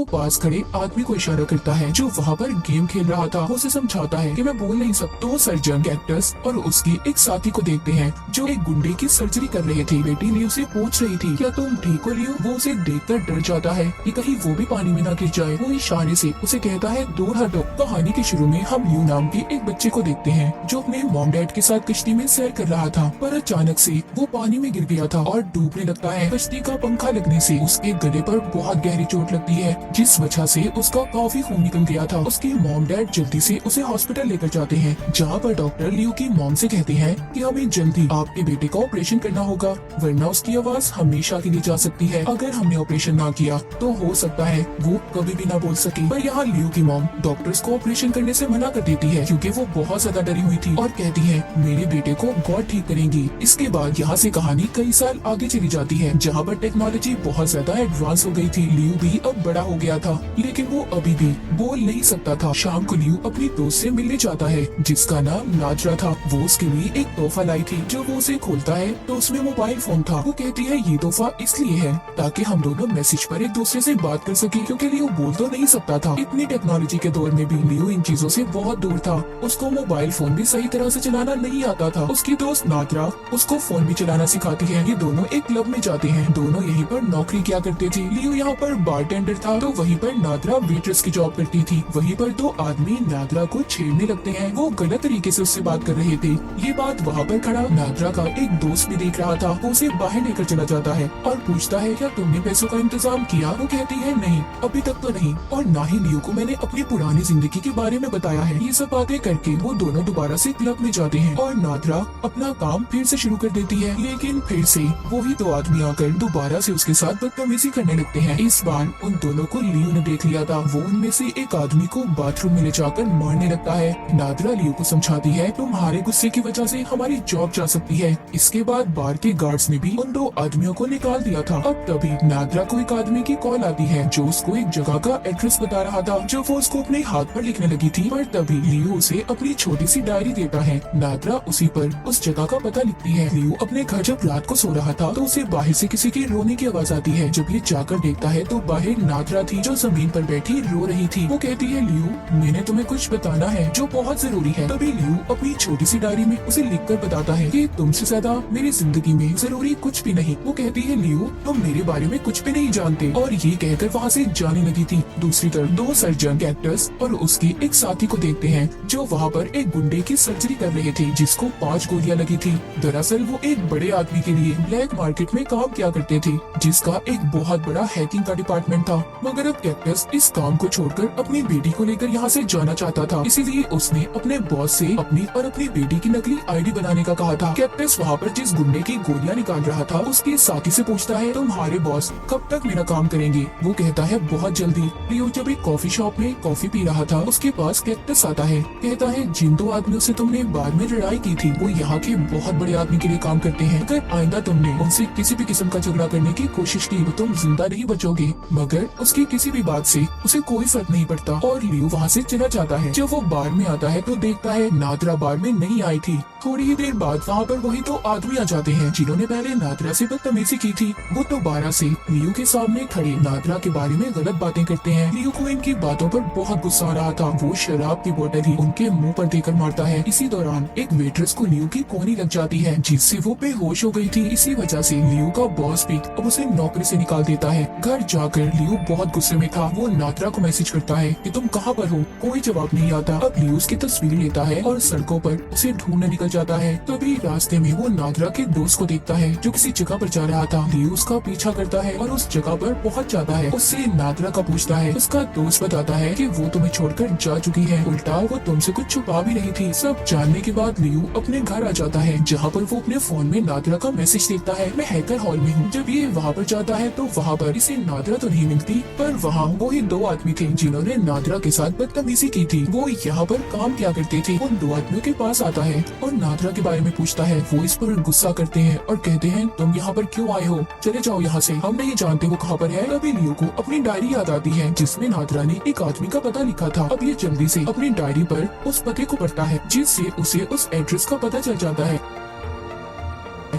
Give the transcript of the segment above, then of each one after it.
वो पास खड़े आदमी को इशारा करता है जो वहाँ पर गेम खेल रहा था। वो उसे समझाता है कि मैं बोल नहीं सकता। तो सर्जन कैक्टस और उसकी एक साथी को देखते हैं जो एक गुंडे की सर्जरी कर रहे थे। बेटी लियो से पूछ रही थी क्या तुम ठीक हो लियो? वो उसे देखकर डर जाता है कि कहीं वो भी पानी में ना गिर जाए। वो इशारे से उसे कहता है दूर हटो। कहानी के शुरू में हम लियो नाम के एक बच्चे को देखते हैं जो अपने मॉम डैड के साथ कश्ती में सैर कर रहा था, पर अचानक से वो पानी में गिर गया था और डूबने लगता है। कश्ती का पंखा लगने से उसके गले पर बहुत गहरी चोट लगती है जिस वजह से उसका काफी खून निकल गया था। उसके मॉम डैड जल्दी से उसे हॉस्पिटल लेकर जाते हैं जहाँ पर डॉक्टर लियो की मॉम से कहते हैं कि हमें जल्दी आपके बेटे का ऑपरेशन करना होगा वरना उसकी आवाज हमेशा के लिए जा सकती है। अगर हमने ऑपरेशन ना किया तो हो सकता है वो कभी भी ना बोल सके। पर यहाँ लियो की मॉम डॉक्टर्स को ऑपरेशन करने से मना कर देती है क्योंकि वो बहुत ज्यादा डरी हुई थी और कहती है मेरे बेटे को गॉड ठीक करेंगी। इसके बाद यहाँ से कहानी कई साल आगे चली जाती है जहाँ पर टेक्नोलॉजी बहुत ज्यादा एडवांस हो गई थी। लियो भी अब बड़ा हो गया था लेकिन वो अभी भी बोल नहीं सकता था। शाम को लियो अपनी दोस्त से मिलने जाता है जिसका नाम नाजरा था। वो उसके लिए एक तोहफा लाई थी। जो वो उसे खोलता है तो उसमें मोबाइल फोन था। वो कहती है ये तोहफा इसलिए है ताकि हम दोनों मैसेज पर एक दूसरे से बात कर सके क्योंकि लियो बोल तो नहीं सकता था। इतनी टेक्नोलॉजी के दौर में भी लियो इन चीजों से बहुत दूर था। उसको मोबाइल फोन भी सही तरह से चलाना नहीं आता था। उसकी दोस्त नाजरा उसको फोन भी चलाना सिखाती है। ये दोनों एक क्लब में जाते हैं। दोनों यहीं पर नौकरी किया करते थे। लियो यहाँ पर बारटेंडर था तो वहीं पर नाजरा वेट्रेस की जॉब करती थी। वहीं पर दो आदमी नाजरा को छेड़ने लगते हैं। वो गलत तरीके से उससे बात कर रहे थे। ये बात वहाँ पर खड़ा नाजरा का एक दोस्त भी देख रहा था। वो उसे बाहर लेकर चला जाता है और पूछता है क्या तुमने पैसों का इंतजाम किया? वो कहती है नहीं अभी तक तो नहीं और ना ही लियो को मैंने अपनी पुरानी जिंदगी के बारे में बताया है। ये सब बातें करके वो दोनों दोबारा से क्लब में जाते हैं और नाजरा अपना काम फिर से शुरू कर देती है। लेकिन फिर से वही दो आदमी आकर दोबारा से उसके साथ बदतमीजी करने लगते हैं। इस बार उन दोनों को लियो ने देख लिया था। वो उनमें से एक आदमी को बाथरूम में ले जाकर मारने लगता है। नाजरा लियो को समझाती है तुम्हारे गुस्से की वजह से हमारी जॉब जा सकती है। इसके बाद बार के गार्ड्स ने भी उन दो आदमियों को निकाल दिया था। अब तभी नाजरा को एक आदमी की कॉल आती है जो उसको एक जगह का एड्रेस बता रहा था जो वो उसको अपने हाथ पर लिखने लगी थी। पर तभी लियो उसे अपनी छोटी सी डायरी देता है। नाजरा उसी पर उस जगह का पता लिखती है। लियो अपने घर जब रात को सो रहा था तो उसे बाहर से किसी के रोने की आवाज आती है। जब ये जाकर देखता है तो बाहर नाजरा थी जो जमीन पर बैठी रो रही थी। वो कहती है लियो मैंने तुम्हें कुछ बताना है जो बहुत जरूरी है। तभी लियो अपनी छोटी सी डायरी में उसे लिखकर बताता है कि तुमसे ज्यादा मेरी जिंदगी में जरूरी कुछ भी नहीं। वो कहती है लियो तुम मेरे बारे में कुछ भी नहीं जानते और ये कहकर वहाँ से जाने लगी थी। दूसरी तरफ दो सर्जन कैक्टस और उसकी एक साथी को देखते हैं जो वहाँ पर एक गुंडे की सर्जरी कर रहे थे जिसको 5 गोलियां लगी थी। दरअसल वो एक बड़े आदमी के लिए ब्लैक मार्केट में काम किया करते थे जिसका एक बहुत बड़ा हैकिंग का डिपार्टमेंट था। मगर अब कैक्टस इस काम को छोड़कर अपनी बेटी को लेकर यहाँ से जाना चाहता था। इसीलिए उसने अपने बॉस से अपनी और अपनी बेटी की नकली आईडी बनाने का कहा था। कैक्टस वहाँ पर जिस गुंडे की गोलियां निकाल रहा था उसके साथी से पूछता है तुम्हारे बॉस कब तक मेरा काम करेंगे? वो कहता है बहुत जल्दी। लियो जब एक कॉफी शॉप में कॉफी पी रहा था उसके पास कैक्टस आता है। कहता है जिन दो आदमियों से तुमने बाद में लड़ाई की थी वो यहाँ के बहुत बड़े आदमी के लिए काम करते हैं। अगर आइंदा तुमने उनसे किसी भी किस्म का झगड़ा करने की कोशिश की तो तुम जिंदा नहीं बचोगे। मगर उसकी किसी भी बात से उसे कोई फर्क नहीं पड़ता और लियो वहाँ से चला जाता है। जब वो बार में आता है तो देखता है नाजरा बार में नहीं आई थी। थोड़ी ही देर बाद वहाँ पर वही दो आदमी आ जाते हैं जिन्होंने पहले नाजरा से बदतमीजी की थी। वो दोबारा से लियो के सामने खड़े नाजरा के बारे में गलत बातें करते हैं। लियो को इनकी बातों पर बहुत गुस्सा आ रहा था। वो शराब की बोतल ही उनके मुंह पर देकर मारता है। इसी दौरान एक वेट्रेस को लियो की कोहनी लग जाती है जिससे वो बेहोश हो गई थी। इसी वजह से लियो का बॉस भी अब उसे नौकरी से निकाल देता है। घर जाकर लियो बहुत गुस्से में था। वो नाजरा को मैसेज करता है कि तुम कहाँ पर हो? कोई जवाब नहीं आता। अब लियो उसकी तस्वीर लेता है और सड़कों पर उसे ढूंढने निकल जाता है। तभी रास्ते में वो नाजरा के दोस्त को देखता है जो किसी जगह पर जा रहा था। लियो उसका पीछा करता है और उस जगह पर पहुंच जाता है। उससे नाजरा का पूछता है। उसका दोस्त बताता है कि वो तुम्हें छोड़कर जा चुकी है। उल्टा वो तुमसे कुछ छुपा भी नहीं थी। सब जानने के बाद लियो अपने घर आ जाता है जहाँ पर वो अपने फोन में नाजरा का मैसेज देखता है मैं हैकर हॉल में हूँ। जब ये वहाँ पर जाता है तो वहाँ पर इसे नाजरा तो नहीं मिलती पर वहाँ वो ही दो आदमी थे जिन्होंने नाजरा के साथ बदतमीजी की थी। वो यहाँ पर काम क्या करते थे। उन दो आदमियों के पास आता है और नाजरा के बारे में पूछता है। वो इस पर गुस्सा करते हैं और कहते हैं तुम यहाँ पर क्यों आए हो? चले जाओ यहाँ से, हम नहीं जानते वो कहाँ पर है। तभी लियो को अपनी डायरी याद आती है जिसमें नाजरा ने एक आदमी का पता लिखा था। अब ये जल्दी से अपनी डायरी पर उस पते को पढ़ता है जिससे उसे उस एड्रेस का पता चल जाता है।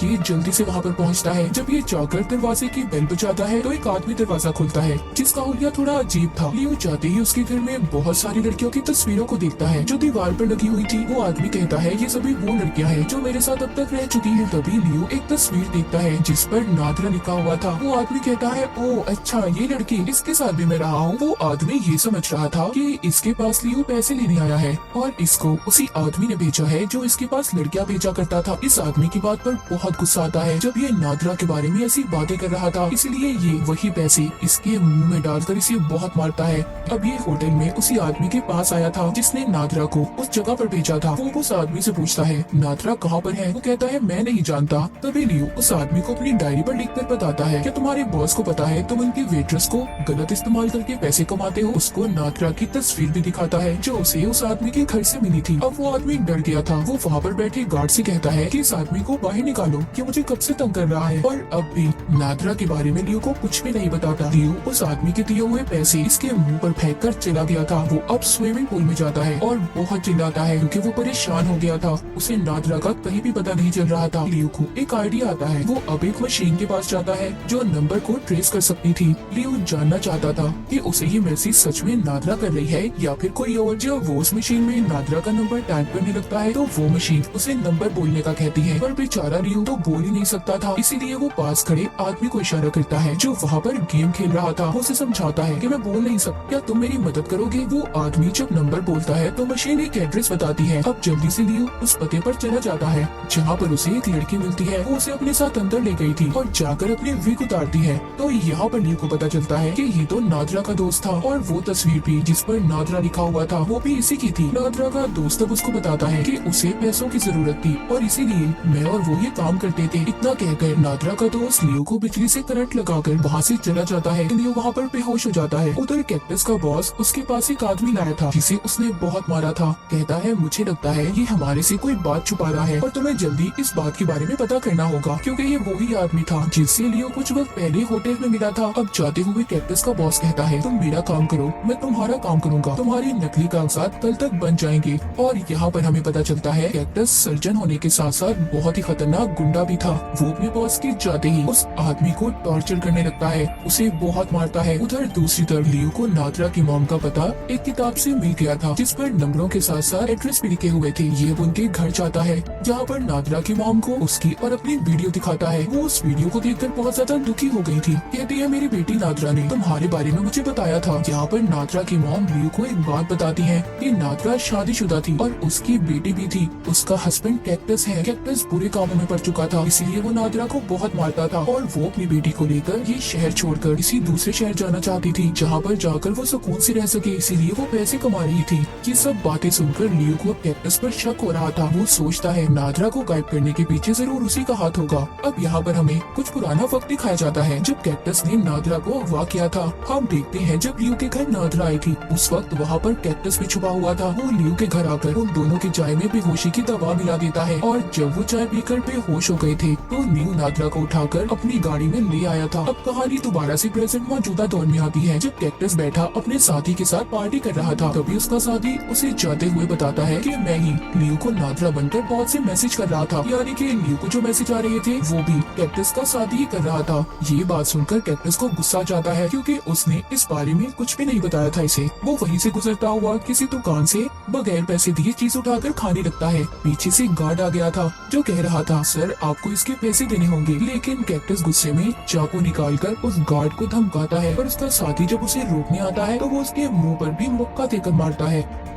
ये जल्दी से वहाँ पर पहुँचता है। जब ये जाकर दरवाजे की बेल बजाता है तो एक आदमी दरवाजा खोलता है जिसका हुलिया थोड़ा अजीब था। लियो जाते ही उसके घर में बहुत सारी लड़कियों की तस्वीरों को देखता है जो दीवार पर लगी हुई थी। वो आदमी कहता है ये सभी वो लड़कियां हैं जो मेरे साथ अब तक रह चुकी हैं। तभी लियो एक तस्वीर देखता है जिस पर नादरा लिखा हुआ था। वो आदमी कहता है ओ अच्छा ये लड़की, इसके साथ भी मैं रहा हूँ। वो आदमी ये समझ रहा था कि इसके पास लियो पैसे लेने आया है और इसको उसी आदमी ने भेजा है जो इसके पास लड़कियां भेजा करता था। इस आदमी की बात पर बहुत गुस्सा आता है जब ये नादरा के बारे में ऐसी बातें कर रहा था, इसलिए ये वही पैसे इसके मुंह में डालकर इसे बहुत मारता है। अब ये होटल में उसी आदमी के पास आया था जिसने नादरा को उस जगह पर भेजा था। वो उस आदमी से पूछता है नादरा कहाँ पर है? वो कहता है मैं नहीं जानता। तभी लियो उस आदमी को अपनी डायरी पर लिखकर बताता है क्या तुम्हारे बॉस को पता है तुम उनकी वेट्रेस को गलत इस्तेमाल करके पैसे कमाते हो? उसको नादरा की तस्वीर भी दिखाता है जो उसे उस आदमी के घर से मिली थी। अब वो आदमी डर गया था। वो वहाँ पर बैठे गार्ड से कहता है कि इस आदमी को बाहर निकालो, ये मुझे कब से तंग कर रहा है। और अब भी नादरा के बारे में लियो को कुछ भी नहीं बताता। लियो उस आदमी के दिए हुए पैसे इसके मुंह पर फेंक कर चला गया था। वो अब स्विमिंग पूल में जाता है और बहुत चिल्लाता है क्योंकि वो परेशान हो गया था। उसे नादरा का कहीं भी पता नहीं चल रहा था। लियो को एक आइडिया आता है। वो अब एक मशीन के पास जाता है जो नंबर को ट्रेस कर सकती थी। लियो जानना चाहता था कि उसे ये मैसेज सच में नादरा कर रही है या फिर कोई और। जब वो उस मशीन में नादरा का नंबर टाइप करने लगता है तो वो मशीन उसे नंबर बोलने का कहती है, पर बेचारा लियो तो बोल ही नहीं सकता था। इसीलिए वो पास खड़े आदमी को इशारा करता है जो वहाँ पर गेम खेल रहा था। वो उसे समझाता है कि मैं बोल नहीं सकता, क्या तुम मेरी मदद करोगे? वो आदमी जब नंबर बोलता है तो मशीन एक एड्रेस बताती है। अब जल्दी से लियो उस पते पर चला जाता है जहाँ पर उसे एक लड़की मिलती है। वो उसे अपने साथ अंदर ले गई थी और जाकर अपनी विग उतारती है। तो यहाँ पर लियो को पता चलता है कि ये तो नादरा का दोस्त था और वो तस्वीर भी जिस पर नादरा लिखा हुआ था वो भी इसी की थी। नादरा का दोस्त अब उसको बताता है कि उसे पैसों की जरूरत थी और इसीलिए मैं और वो ये काम करते थे। इतना कहकर नादरा का दोस्त लियो को बिजली से करंट लगाकर वहाँ से चला जाता है। लियो वहाँ पर बेहोश हो जाता है। उधर कैक्टस का बॉस उसके पास एक आदमी लाया था जिसे उसने बहुत मारा था। कहता है मुझे लगता है ये हमारे से कोई बात छुपा रहा है और तुम्हें जल्दी इस बात के बारे में पता करना होगा क्योंकि ये वही आदमी था जिससे लियो कुछ वक्त पहले होटल में मिला था। अब जाते हुए कैक्टस का बॉस कहता है तुम मेरा काम करो, मैं तुम्हारा काम करूंगा, तुम्हारी नकली कागजात कल तक बन जाएंगे। और यहाँ पर हमें पता चलता है कैक्टस सर्जन होने के साथ साथ बहुत ही खतरनाक गुंडा भी था। वो अपने बॉस के जाते ही उस आदमी को टॉर्चर करने लगता है, उसे बहुत मारता है। उधर दूसरी तरफ लियो को नादरा की मॉम का पता एक किताब से मिल गया था जिस पर नंबरों के साथ साथ एड्रेस भी लिखे हुए थे। ये उनके घर जाता है जहाँ पर नादरा की मॉम को उसकी और अपनी वीडियो दिखाता है। वो उस वीडियो को देखकर बहुत ज्यादा दुखी हो गई थी। कहती है मेरी बेटी नादरा ने तुम्हारे बारे में मुझे बताया था। यहाँ पर नादरा की मॉम लियो को एक बात बताती है कि नादरा शादीशुदा थी और उसकी बेटी भी थी। उसका हस्बैंड कैक्टस है। कैक्टस बुरे कामों में पड़ चुका था, इसीलिए वो नादरा को बहुत मारता था और वो अपनी बेटी को लेकर ये शहर छोड़कर किसी दूसरे शहर जाना चाहती थी जहाँ पर जाकर वो सुकून से रह सके, इसीलिए वो पैसे कमा रही थी। ये सब बातें सुनकर लियो को कैक्टस पर शक हो रहा था। वो सोचता है नादरा को गायब करने के पीछे जरूर उसी का हाथ होगा। अब यहाँ पर हमें कुछ पुराना वक्त दिखाया जाता है जब कैक्टस ने नादरा को अगवा किया था। हम देखते हैं जब लियो के घर नादरा आई थी उस वक्त वहाँ पर कैक्टस भी छुपा हुआ था। वो लियो के घर आकर उन दोनों की चाय में बेहोशी की दवा मिला देता है और जब वो चाय पीकर बेहोश हो गए थे तो लियो नादरा को उठाकर अपनी गाड़ी में ले आया था। अब कहानी दोबारा से प्रेजेंट मौजूदा दौर में आती है जब कैक्टस बैठा अपने साथी के साथ पार्टी कर रहा था। तभी उसका साथी उसे जाते हुए बताता है कि मैं ही लियो को नादरा बनकर बहुत से मैसेज कर रहा था, यानी कि लियो को जो मैसेज आ रहे थे वो भी कैक्टस का साथी ही कर रहा था। ये बात सुनकर कैक्टस को गुस्सा जाता है क्योंकि उसने इस बारे में कुछ भी नहीं बताया था इसे। वो वहीं से गुजरता हुआ किसी दुकान से बगैर पैसे दिए चीज उठाकर खाने लगता है। पीछे से गार्ड आ गया था जो कह रहा था सर आपको इसके पैसे देने होंगे, लेकिन कैक्टस गुस्से में चाकू निकालकर उस गार्ड को धमकाता है। पर उसका साथी जब उसे रोकने आता है तो वो उसके मुंह पर भी मुक्का देकर मारता है।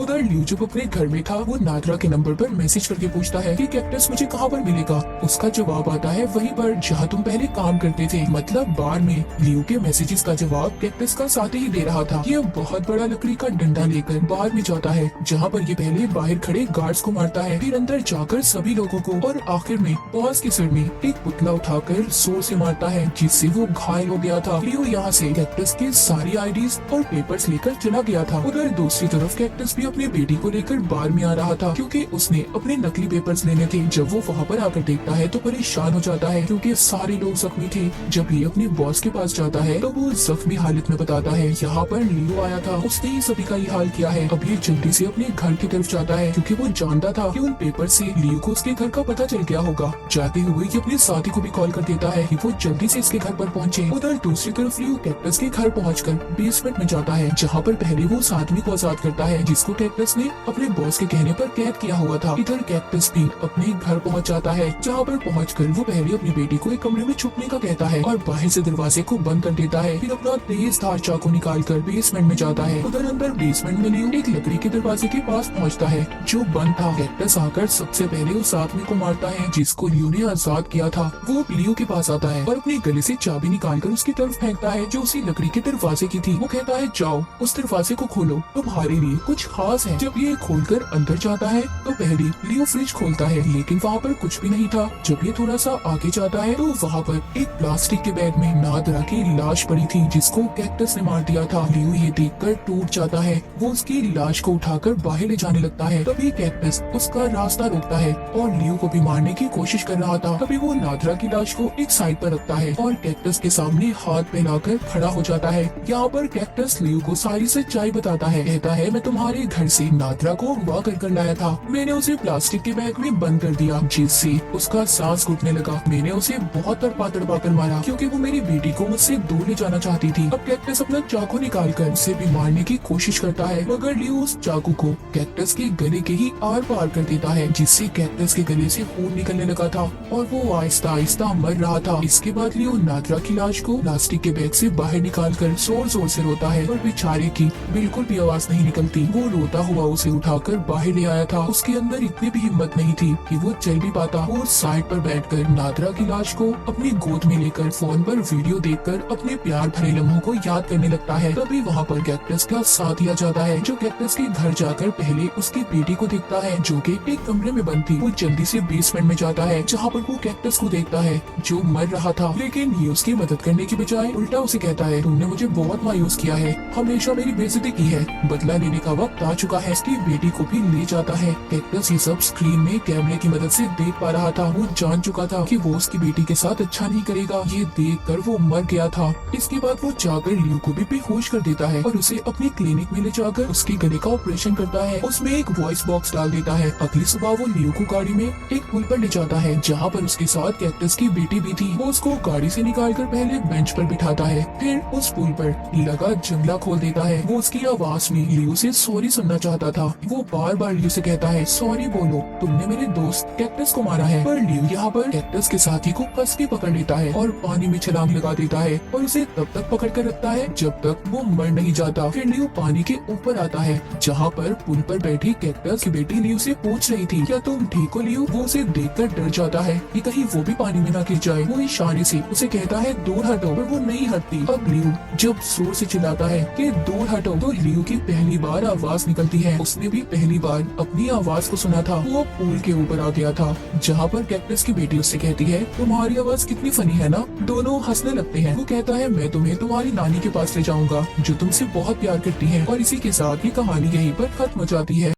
उधर लियो जब अपने घर में था वो नादरा के नंबर पर मैसेज करके पूछता है कि कैक्टस मुझे कहाँ पर मिलेगा। उसका जवाब आता है वहीं पर जहाँ तुम पहले काम करते थे, मतलब बार में। लियो के मैसेजेस का जवाब कैक्टस का साथी ही दे रहा था। ये बहुत बड़ा लकड़ी का डंडा लेकर बाहर में जाता है जहाँ पर ये पहले बाहर खड़े गार्ड्स को मारता है, फिर अंदर जाकर सभी लोगों को और आखिर में बॉस के सिर में एक पुतला उठाकर जोर से मारता है जिससे वो घायल हो गया था। लियो यहाँ से कैक्टस के सारी आईडीज और पेपर्स लेकर चला गया था। उधर दूसरी तरफ कैक्टस भी अपनी बेटी को लेकर बार में आ रहा था क्योंकि उसने अपने नकली पेपर्स लेने थे। जब वो वहाँ पर आकर देखता है तो परेशान हो जाता है क्योंकि सारे लोग जख्मी थे। जब ये अपने बॉस के पास जाता है तो वो जख्मी हालत में बताता है यहाँ पर लियो आया था, उसने ही सभी का ये हाल किया है। अब ये जल्दी से अपने घर की तरफ जाता है क्योंकि वो जानता था कि उन पेपर से लियो को उसके घर का पता चल गया होगा। जाते हुए ये अपने साथी को भी कॉल कर देता है कि वो जल्दी से इसके घर पर पहुंचे। उधर दूसरी तरफ लियो कैक्टस के घर पहुंचकर बेसमेंट में जाता है जहाँ पर पहले वो उस आदमी को आजाद करता है जिसको कैक्टस ने अपने बॉस के कहने पर कैद किया हुआ था। इधर कैक्टस भी अपने घर पहुंच जाता है जहाँ पर पहुंचकर वो पहले अपनी बेटी को एक कमरे में छुपने का कहता है और बाहर से दरवाजे को बंद कर देता है। फिर अपना तेज धार चाकू निकाल कर बेसमेंट में जाता है। उधर अंदर बेसमेंट में लियो एक लकड़ी के दरवाजे के पास पहुंचता है जो बंद था। कैक्टस आकर सबसे पहले उस आदमी को मारता है जिसको लियो ने आजाद किया था। वो लियो के पास आता है और अपने गले से चाबी निकालकर उसकी तरफ फेंकता है जो उसी लकड़ी के दरवाजे की थी। वो कहता है जाओ उस दरवाजे को खोलो, तुम्हारे लिए कुछ खास है। जब ये खोलकर अंदर जाता है तो पहले लियो फ्रिज खोलता है लेकिन वहाँ पर कुछ भी नहीं था। जब ये थोड़ा सा आगे जाता है तो वहाँ पर एक प्लास्टिक के बैग में नादरा की लाश पड़ी थी जिसको कैक्टस ने मार दिया था। लियो ये देखकर टूट जाता है। वो उसकी लाश को उठाकर बाहर ले जाने लगता है। तभी कैक्टस उसका रास्ता रोकता है और लियो को भी मारने की कोशिश कर रहा था। तभी वो नादरा की लाश को एक साइड पर रखता है और कैक्टस के सामने हाथ फैलाकर खड़ा हो जाता है। यहाँ पर कैक्टस लियो को सारी सच्चाई बताता है। कहता है मैं तुम्हारे घर से नादरा को अगवा कर लाया था। मैंने उसे प्लास्टिक के बैग में बंद कर दिया जिससे उसका सांस घुटने लगा। मैंने उसे बहुत तड़पा कर मारा क्योंकि वो मेरी बेटी को मुझसे दूर ले जाना चाहती थी। अब कैक्टस अपना चाकू निकालकर उसे भी मारने की कोशिश करता है मगर लियो उस चाकू को कैक्टस के गले के ही आर पार कर देता है जिससे कैक्टस के गले से खून निकलने लगा था और वो आहिस्ता आहिस्ता मर रहा था। इसके बाद लियो नादरा की लाश को प्लास्टिक के बैग से बाहर निकालकर जोर जोर से रोता है और बेचारे की बिल्कुल भी आवाज नहीं निकलती। वो रोता हुआ उसे उठाकर बाहर ले आया था। उसके अंदर इतनी भी हिम्मत नहीं थी कि वो चल भी पाता। वो साइड पर बैठकर नादरा की लाश को अपनी गोद में लेकर फोन पर वीडियो देखकर अपने प्यार भरे लम्हों को याद करने लगता है। तभी वहाँ पर कैक्टस का साथ दिया जाता है जो कैक्टस के घर जाकर पहले उसकी बेटी को देखता है जो कि एक कमरे में बंद थी। वो जल्दी से बेसमेंट में जाता है जहाँ पर वो कैक्टस को देखता है जो मर रहा था लेकिन ये उसकी मदद करने की बजाय उल्टा उसे कहता है तुमने मुझे बहुत मायूस किया है, हमेशा मेरी बेइज्जती की है, बदला लेने का वक्त आ चुका है। इसकी बेटी को भी ले जाता है। कैक्टस ये सब स्क्रीन में कैमरे की मदद से देख पा रहा था। वो जान चुका था कि वो उसकी बेटी के साथ अच्छा नहीं करेगा। ये देखकर वो मर गया था। इसके बाद वो जाकर लियो को भी बेहोश कर देता है और उसे अपनी क्लिनिक में ले जाकर उसके गले का ऑपरेशन करता है। उसमें एक वॉइस बॉक्स डाल देता है। अगली सुबह वो लियो को गाड़ी में एक पुल पर ले जाता है जहाँ पर उसके साथ कैक्टस की बेटी भी थी। वो उसको गाड़ी से निकालकर पहले बेंच पर बिठाता है, फिर उस पुल पर लगा जंगला खोल देता है। वो उसकी आवाज में लियो से सॉरी सुनना चाहता था। वो बार बार लियो से कहता है सॉरी बोलो, तुमने मेरे दोस्त कैक्टस को मारा है। पर लियो यहाँ पर कैक्टस के साथी को कस के पकड़ लेता है और पानी में छलांग लगा देता है और उसे तब तक पकड़ कर रखता है जब तक वो मर नहीं जाता। फिर लियो पानी के ऊपर आता है जहाँ पर पुल पर बैठी कैक्टस की बेटी लियो से पूछ रही थी क्या तुम ठीक हो लियो। वो उसे देखकर डर जाता है कि कहीं वो भी पानी में ना गिर जाए। वो इशारे से उसे कहता है दूर हटो पर वो नहीं हटती। अब लियो जब जोर से चिल्लाता है कि दूर हटो तो लियो की पहली बार आवाज निकलती है। उसने भी पहली बार अपनी आवाज को सुना था। वो पुल के ऊपर आ गया था जहाँ पर कैक्टस की बेटी उससे कहती है तुम्हारी आवाज कितनी फनी है ना। दोनों हंसने लगते हैं। वो कहता है मैं तुम्हें तुम्हारी नानी के पास ले जाऊंगा जो तुमसे बहुत प्यार करती है। और इसी के साथ ये कहानी यहीं पर खत्म हो जाती है।